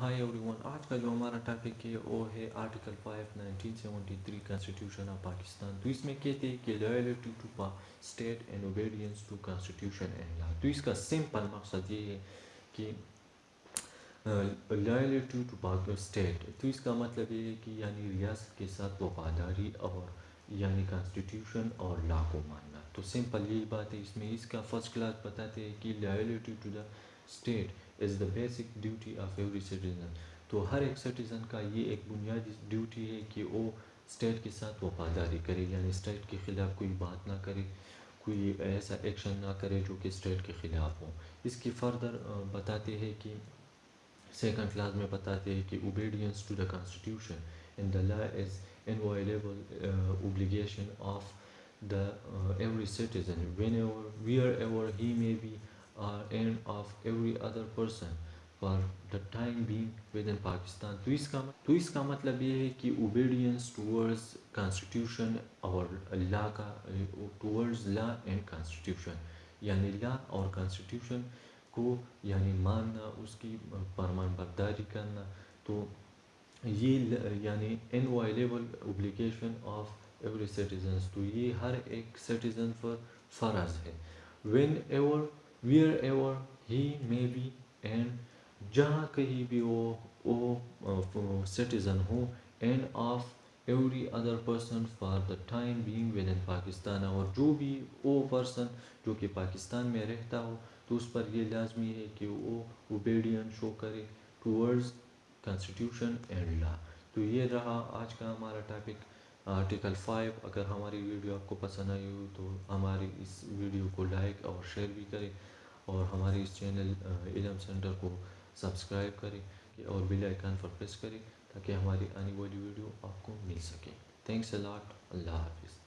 High every one, آج کا جو ہمارا ٹاپک ہے وہ ہے آرٹیکل 5 1973 کانسٹیٹیوشن آف پاکستان. تو اس میں کہتے ہیں کہ loyalty to state and obedience to constitution and law. تو اس کا سمپل مقصد یہ ہے کہ لائلٹی ٹو اسٹیٹ، تو اس کا مطلب یہ ہے کہ یعنی ریاست کے ساتھ وفاداری اور یعنی کانسٹیٹیوشن اور لا کو ماننا. تو سمپل یہی بات ہے. اس میں اس کا فرسٹ کلاس بتاتے ہیں کہ loyalty to the state is the basic duty of every citizen. تو ہر ایک سٹیزن کا یہ ایک بنیادی ڈیوٹی ہے کہ وہ اسٹیٹ کے ساتھ وفاداری کرے، یعنی اسٹیٹ کے خلاف کوئی بات نہ کرے، کوئی ایسا ایکشن نہ کرے جو کہ اسٹیٹ کے خلاف ہو. اس کی فردر بتاتے ہیں کہ سیکنڈ کلاس میں بتاتے ہیں کہ obedience to the constitution and the law is inviolable obligation of the every citizen whenever wherever he may be and of every other person for the time being within Pakistan. تو اس کا مطلب یہ ہے کہ obedience towards constitution اور لا کا towards law and constitution، یعنی لا اور constitution کو یعنی ماننا، اس کی فرمان برداری کرنا. تو یہ یعنی انوائلیبل obligation of every citizens، تو یہ ہر ایک سٹیزن پر فرض ہے. whenever wherever he may be and جہاں کہیں بھی وہ citizen who and of every other person for the time being within Pakistan، اور جو بھی وہ پرسن جو کہ پاکستان میں رہتا ہو تو اس پر یہ لازمی ہے کہ وہ اوبیڈینس شو کرے ٹورڈز کانسٹیٹیوشن اینڈ لا. تو یہ رہا آج کا ہمارا ٹاپک آرٹیکل 5. اگر ہماری ویڈیو آپ کو پسند آئی ہو تو ہماری اس ویڈیو کو لائک اور شیئر بھی کریں، اور ہمارے اس چینل علم سینٹر کو سبسکرائب کریں اور بیل آئیکن پر پریس کریں تاکہ ہماری آنے والی ویڈیو آپ کو مل سکے. تھینکس اے لاٹ. اللہ حافظ.